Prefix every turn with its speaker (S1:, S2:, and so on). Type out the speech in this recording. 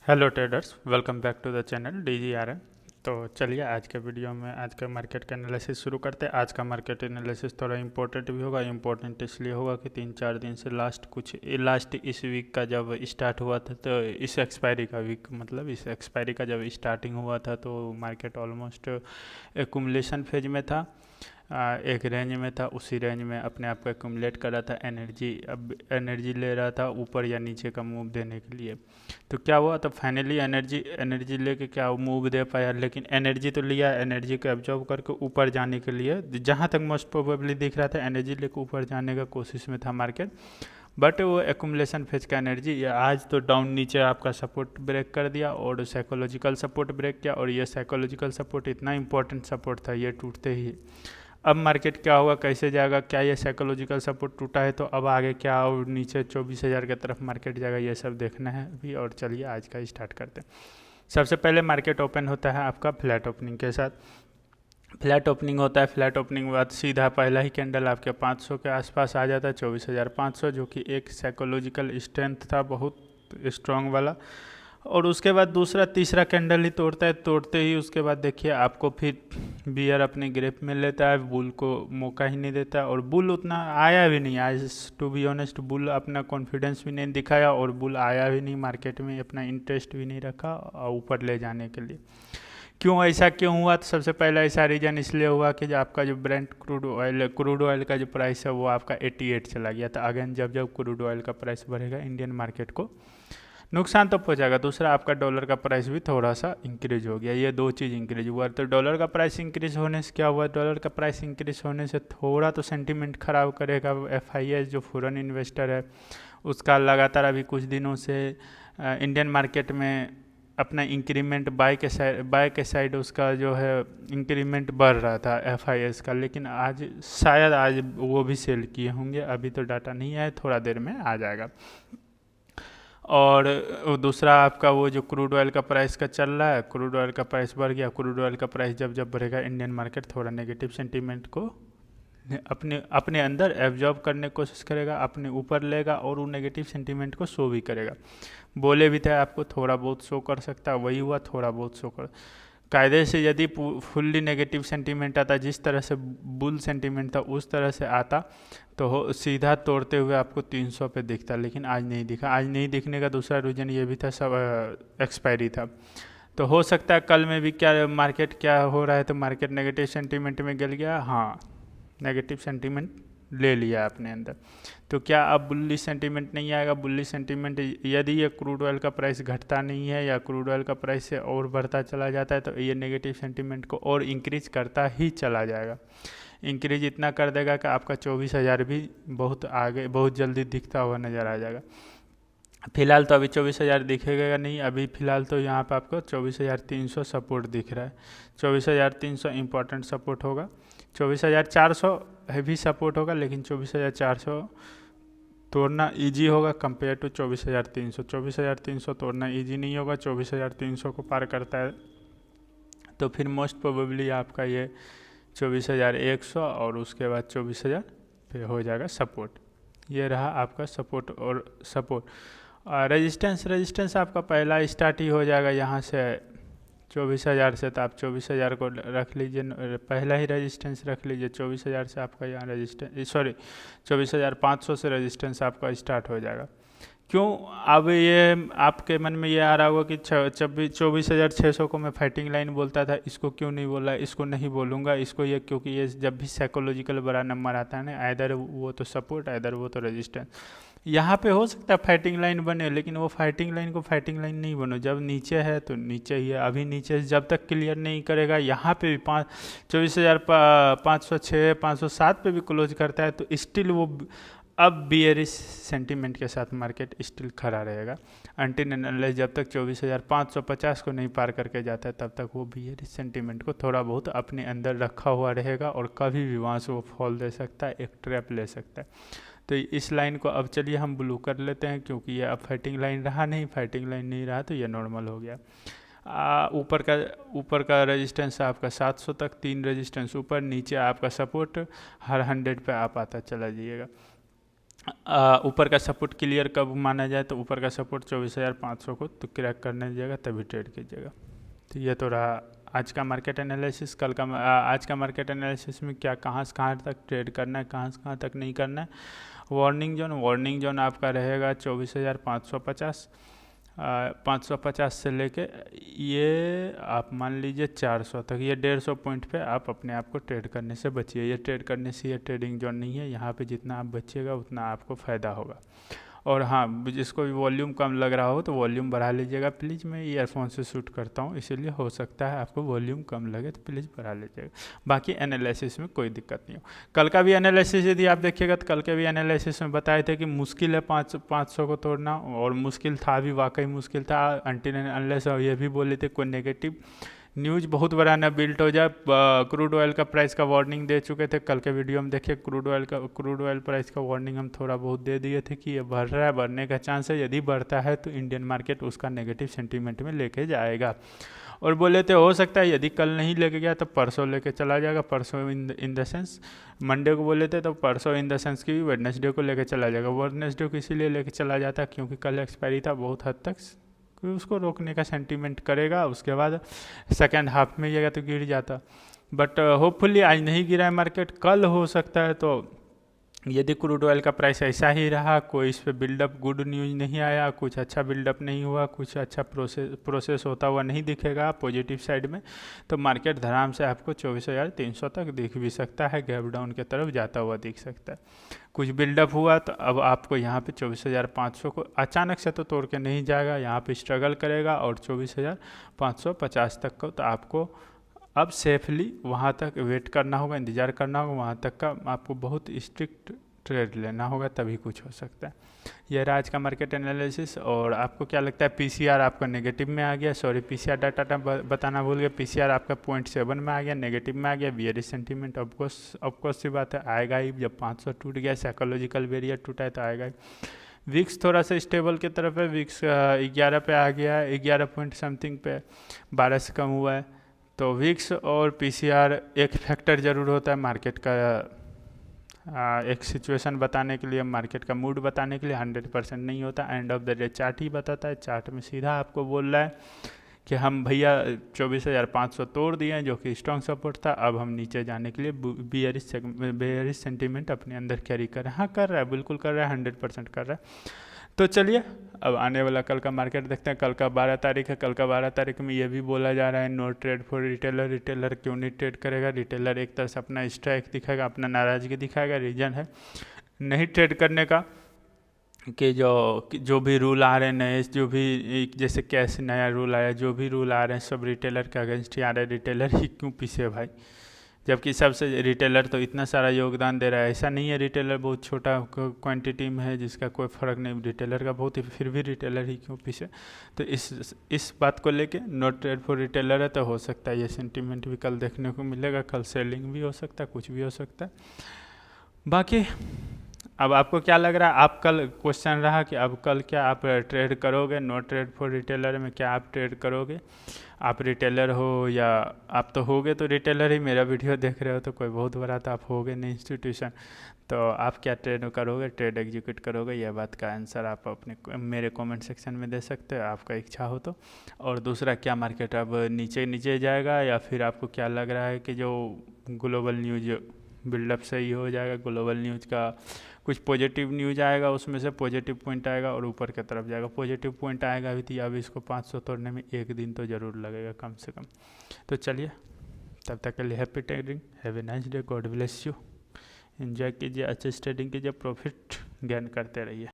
S1: Hello traders, welcome back to the channel DGRN। तो चलिए आज के वीडियो में आज का मार्केट का एनालिसिस शुरू करते हैं। आज का मार्केट एनालिसिस थोड़ा इंपॉर्टेंट भी होगा। इंपॉर्टेंट इसलिए होगा कि 3-4 दिन से लास्ट इस वीक का जब स्टार्ट हुआ था, तो इस एक्सपायरी का वीक मतलब इस एक्सपायरी का जब स्टार्टिंग हुआ था तो मार्केट ऑलमोस्ट एक्यूमुलेशन फेज में था। एक रेंज में था, उसी रेंज में अपने आप को एक्यूमुलेट कर रहा था। अब एनर्जी ले रहा था ऊपर या नीचे का मूव देने के लिए। तो क्या हुआ, तो फाइनली एनर्जी लेके क्या मूव दे पाया, लेकिन एनर्जी तो लिया, एनर्जी को एब्जॉर्ब करके ऊपर जाने के लिए जहाँ तक मोस्ट प्रोबेबली दिख रहा था एनर्जी लेके ऊपर जाने का कोशिश में था मार्केट। बट वो एक्यूमुलेशन फेज का एनर्जी ये आज तो डाउन नीचे आपका सपोर्ट ब्रेक कर दिया और साइकोलॉजिकल सपोर्ट ब्रेक किया। और ये साइकोलॉजिकल सपोर्ट इतना इंपॉर्टेंट सपोर्ट था, ये टूटते ही अब मार्केट क्या होगा, कैसे जाएगा, क्या ये साइकोलॉजिकल सपोर्ट टूटा है तो अब आगे क्या और नीचे 24,000 की तरफ मार्केट जाएगा, ये सब देखना है अभी। और चलिए आज का स्टार्ट करते हैं। सबसे पहले मार्केट ओपन होता है आपका फ्लैट ओपनिंग के साथ। फ्लैट ओपनिंग होता है, फ्लैट ओपनिंग के बाद सीधा पहला ही कैंडल आपके 500 के आसपास आ जाता है, 24,500, जो कि एक साइकोलॉजिकल स्ट्रेंथ था बहुत स्ट्रॉन्ग वाला। और उसके बाद दूसरा तीसरा कैंडल ही तोड़ता है, तोड़ते ही उसके बाद देखिए आपको फिर बियर अपने ग्रिप में लेता है, बुल को मौका ही नहीं देता। और बुल उतना आया भी नहीं आज, टू बी ऑनेस्ट बुल अपना कॉन्फिडेंस भी नहीं दिखाया और बुल आया भी नहीं मार्केट में, अपना इंटरेस्ट भी नहीं रखा ऊपर ले जाने के लिए। क्यों ऐसा क्यों हुआ, तो सबसे पहला ऐसा रीज़न इसलिए हुआ कि जो आपका जो ब्रेंट क्रूड ऑयल का जो प्राइस है वो आपका 88 चला गया था। अगेन जब जब क्रूड ऑयल का प्राइस बढ़ेगा इंडियन मार्केट को नुकसान तो पहुंचाएगा। दूसरा आपका डॉलर का प्राइस भी थोड़ा सा इंक्रीज हो गया, ये दो चीज़ इंक्रीज हुआ। तो डॉलर का प्राइस इंक्रीज होने से क्या हुआ, डॉलर का प्राइस इंक्रीज होने से थोड़ा तो सेंटीमेंट खराब करेगा। FIS जो फॉरेन इन्वेस्टर है उसका लगातार अभी कुछ दिनों से इंडियन मार्केट में अपना इंक्रीमेंट बाय के साइड उसका जो है इंक्रीमेंट बढ़ रहा था FIS का, लेकिन आज शायद आज वो भी सेल किए होंगे, अभी तो डाटा नहीं आया, थोड़ा देर में आ जाएगा। और दूसरा आपका वो जो क्रूड ऑयल का प्राइस का चल रहा है, क्रूड ऑयल का प्राइस बढ़ गया। क्रूड ऑयल का प्राइस जब जब बढ़ेगा इंडियन मार्केट थोड़ा नेगेटिव सेंटीमेंट को अपने अपने अंदर एब्जॉर्ब करने की कोशिश करेगा, अपने ऊपर लेगा और वो नेगेटिव सेंटीमेंट को शो भी करेगा। बोले भी थे आपको थोड़ा बहुत शो कर सकता है, वही हुआ, थोड़ा बहुत शो कर। कायदे से यदि फुल्ली नेगेटिव सेंटीमेंट आता, जिस तरह से बुल सेंटीमेंट था उस तरह से आता, तो सीधा तोड़ते हुए आपको 300 पे दिखता, लेकिन आज नहीं दिखा। आज नहीं दिखने का दूसरा रीज़न ये भी था, सब एक्सपायरी था। तो हो सकता है कल में भी क्या मार्केट क्या हो रहा है, तो मार्केट नेगेटिव सेंटीमेंट में गिर गया। हाँ, नेगेटिव सेंटीमेंट ले लिया अपने अंदर, तो क्या अब बुल्लिश सेंटीमेंट नहीं आएगा। बुल्लिश सेंटीमेंट यदि ये क्रूड ऑयल का प्राइस घटता नहीं है या क्रूड ऑयल का प्राइस से और बढ़ता चला जाता है, तो ये नेगेटिव सेंटीमेंट को और इंक्रीज करता ही चला जाएगा। इंक्रीज इतना कर देगा कि आपका 24,000 भी बहुत आगे बहुत जल्दी दिखता हुआ नज़र आ जाएगा। फिलहाल तो अभी 24,000 दिखेगा नहीं, अभी फ़िलहाल तो यहाँ पर आपको 24,300 सपोर्ट दिख रहा है। 24,300 इंपॉर्टेंट सपोर्ट होगा, 24,400 भी सपोर्ट होगा, लेकिन 24,400 तोड़ना इजी होगा कंपेयर टू 24,300। 24,300 तोड़ना इजी नहीं होगा, 24,300 को पार करता है तो फिर मोस्ट प्रोबेबली आपका ये 24,100 और उसके बाद 24,000 पे हो जाएगा सपोर्ट। ये रहा आपका सपोर्ट और सपोर्ट। रेजिस्टेंस आपका पहला स्टार्ट ही हो जाएगा यहाँ से 24,000 से, तो आप 24,000 को रख लीजिए, पहला ही रेजिस्टेंस रख लीजिए। 24,000 से आपका यहाँ रेजिस्टेंस 24,500 से रेजिस्टेंस आपका स्टार्ट हो जाएगा। क्यों, अब ये आपके मन में ये आ रहा होगा कि 24,600 को मैं फाइटिंग लाइन बोलता था, इसको क्यों नहीं बोला, इसको नहीं बोलूँगा इसको, ये क्योंकि ये जब भी साइकोलॉजिकल बड़ा नंबर आता है ना, आइदर वो तो सपोर्ट आइदर वो तो रेजिस्टेंस। यहाँ पे हो सकता है फाइटिंग लाइन बने, लेकिन वो फाइटिंग लाइन को फाइटिंग लाइन नहीं बनो। जब नीचे है तो नीचे ही है, अभी नीचे जब तक क्लियर नहीं करेगा, यहाँ पे भी 24,506 507 पे भी क्लोज करता है तो स्टिल वो अब बियरिश सेंटीमेंट के साथ मार्केट स्टिल खड़ा रहेगा। अनटिल एंड अनलेस जब तक 24,550 को नहीं पार करके जाता है तब तक वो बियरिश सेंटीमेंट को थोड़ा बहुत अपने अंदर रखा हुआ रहेगा और कभी भी वहाँ से वो फॉल दे सकता है, एक ट्रैप ले सकता है। तो इस लाइन को अब चलिए हम ब्लू कर लेते हैं, क्योंकि ये अब फाइटिंग लाइन रहा नहीं, फाइटिंग लाइन नहीं रहा तो ये नॉर्मल हो गया। ऊपर का रेजिस्टेंस आपका 700 तक, 3 रेजिस्टेंस ऊपर, नीचे आपका सपोर्ट हर 100 पे आप आता चला जाइएगा। ऊपर का सपोर्ट क्लियर कब माना जाए, तो ऊपर का सपोर्ट 24,500 को तो क्रैक करने दीजिएगा तभी ट्रेड कीजिएगा। तो ये तो रहा आज का मार्केट एनालिसिस। आज का मार्केट एनालिसिस में क्या कहाँ से कहाँ तक ट्रेड करना है, कहाँ से कहाँ तक नहीं करना है। वार्निंग जोन आपका रहेगा 24,550, 550 से लेके ये आप मान लीजिए 400 तक, ये 150 पॉइंट पे आप अपने आप को ट्रेड करने से बचिए। ये ट्रेड करने से ये ट्रेडिंग जोन नहीं है, यहाँ पे जितना आप बचिएगा उतना आपको फ़ायदा होगा। और हाँ, जिसको भी वॉल्यूम कम लग रहा हो तो वॉल्यूम बढ़ा लीजिएगा प्लीज़। मैं ईयरफोन से शूट करता हूँ इसीलिए हो सकता है आपको वॉल्यूम कम लगे, तो प्लीज़ बढ़ा लीजिएगा। बाकी एनालिसिस में कोई दिक्कत नहीं हो। कल का भी एनालिसिस यदि आप देखिएगा तो कल के भी एनालिसिस में बताए थे कि मुश्किल है 500 को तोड़ना, और मुश्किल था भी, वाकई मुश्किल था अनटिल एंड अनलेस। और ये भी बोले थे कोई नेगेटिव न्यूज़ बहुत बड़ा ना बिल्ट हो जाए। क्रूड ऑयल का प्राइस का वार्निंग दे चुके थे कल के वीडियो में, देखिए क्रूड ऑयल प्राइस का वार्निंग हम थोड़ा बहुत दे दिए थे कि ये बढ़ रहा है, बढ़ने का चांस है। यदि बढ़ता है तो इंडियन मार्केट उसका नेगेटिव सेंटीमेंट में लेके जाएगा। और बोले थे हो सकता है यदि कल नहीं लेके गया तो परसों लेके चला जाएगा। परसों इन द सेंस मंडे को बोले थे, तो परसों इन द सेंस कि वेडनेसडे को लेके चला जाएगा। वेडनेसडे को इसीलिए लेके चला जाता है क्योंकि कल एक्सपायरी था, बहुत हद तक उसको रोकने का सेंटीमेंट करेगा। उसके बाद सेकेंड हाफ में ये तो गिर जाता, बट होपफुली आज नहीं गिरा है मार्केट। कल हो सकता है, तो यदि क्रूड ऑयल का प्राइस ऐसा ही रहा, कोई इस पर बिल्डअप गुड न्यूज़ नहीं आया, कुछ अच्छा बिल्डअप नहीं हुआ, कुछ अच्छा प्रोसेस होता हुआ नहीं दिखेगा पॉजिटिव साइड में, तो मार्केट धड़ाम से आपको 24,300 तक दिख भी सकता है, गैप डाउन की तरफ जाता हुआ दिख सकता है। कुछ बिल्डअप हुआ तो अब आपको यहाँ पे 24,500 को अचानक से तो तोड़ के नहीं जाएगा, यहाँ पे स्ट्रगल करेगा और 24,550 तक को तो आपको अब सेफली वहाँ तक वेट करना होगा, इंतज़ार करना होगा। वहाँ तक का आपको बहुत स्ट्रिक्ट ट्रेड लेना होगा, तभी कुछ हो सकता है। यह रहा आज का मार्केट एनालिसिस। और आपको क्या लगता है, पीसीआर आपका नेगेटिव में आ गया, सॉरी पीसीआर डाटा बताना भूल गया। पीसीआर आपका 0.7 में आ गया, नेगेटिव में आ गया। बियरिश सेंटीमेंट ऑफकोर्स सी बात है आएगा ही, जब 500 टूट गया, साइकोलॉजिकल बैरियर टूटा है तो आएगा ही। विक्स थोड़ा सा स्टेबल की तरफ है, विक्स 11 पे आ गया है, 11 पॉइंट समथिंग पे, 12 से कम हुआ है। तो विक्स और पीसीआर एक फैक्टर ज़रूर होता है मार्केट का, एक सिचुएशन बताने के लिए, मार्केट का मूड बताने के लिए। 100% नहीं होता, end of the day chart ही बताता है। चार्ट में सीधा आपको बोल रहा है कि हम भैया 24,500 तोड़ दिए हैं, जो कि स्ट्रॉन्ग सपोर्ट था, अब हम नीचे जाने के लिए बियरिश सेंटीमेंट अपने अंदर कैरी कर रहा है। हाँ कर रहा है, बिल्कुल कर रहा है, 100% कर रहा है। तो चलिए अब आने वाला कल का मार्केट देखते हैं। कल का 12 तारीख है, कल का 12 तारीख में ये भी बोला जा रहा है no trade for retailer. Retailer क्यों नहीं ट्रेड करेगा? रिटेलर एक तरह से अपना स्ट्राइक दिखाएगा, अपना नाराज़गी दिखाएगा। रीज़न है नहीं ट्रेड करने का कि जो भी रूल आ रहे हैं नए, जो भी जैसे कैसे नया रूल आया, जो भी रूल आ रहे हैं सब रिटेलर के अगेंस्ट ही आ रहे हैं। रिटेलर ही क्यों पीछे भाई, जबकि सबसे रिटेलर तो इतना सारा योगदान दे रहा है। ऐसा नहीं है रिटेलर बहुत छोटा क्वांटिटी में है जिसका कोई फ़र्क नहीं, रिटेलर का बहुत ही, फिर भी रिटेलर ही क्यों पीछे। तो इस बात को लेके नो ट्रेड फॉर रिटेलर है, तो हो सकता है ये सेंटीमेंट भी कल देखने को मिलेगा। कल सेलिंग भी हो सकता है, कुछ भी हो सकता है। बाकी अब आपको क्या लग रहा है, आप कल क्वेश्चन रहा कि अब कल क्या आप ट्रेड करोगे? नो ट्रेड फॉर रिटेलर में क्या आप ट्रेड करोगे? आप रिटेलर हो या आप तो होगे तो रिटेलर ही, मेरा वीडियो देख रहे हो तो कोई बहुत बड़ा तो आप होगे नहीं इंस्टीट्यूशन, तो आप क्या ट्रेड करोगे, ट्रेड एग्जीक्यूट करोगे? यह बात का आंसर आप अपने मेरे कमेंट सेक्शन में दे सकते हो, आपका इच्छा हो तो। और दूसरा, क्या मार्केट अब नीचे नीचे जाएगा, या फिर आपको क्या लग रहा है कि जो ग्लोबल न्यूज बिल्डअप सही हो जाएगा, ग्लोबल न्यूज़ का कुछ पॉजिटिव न्यूज आएगा, उसमें से पॉजिटिव पॉइंट आएगा और ऊपर की तरफ जाएगा। पॉजिटिव पॉइंट आएगा भी तो अब इसको 500 तोड़ने में एक दिन तो ज़रूर लगेगा कम से कम। तो चलिए तब तक के लिए happy trading, have a nice day, God bless you. Enjoy कीजिए, अच्छे ट्रेडिंग कीजिए, प्रॉफिट गेन करते रहिए।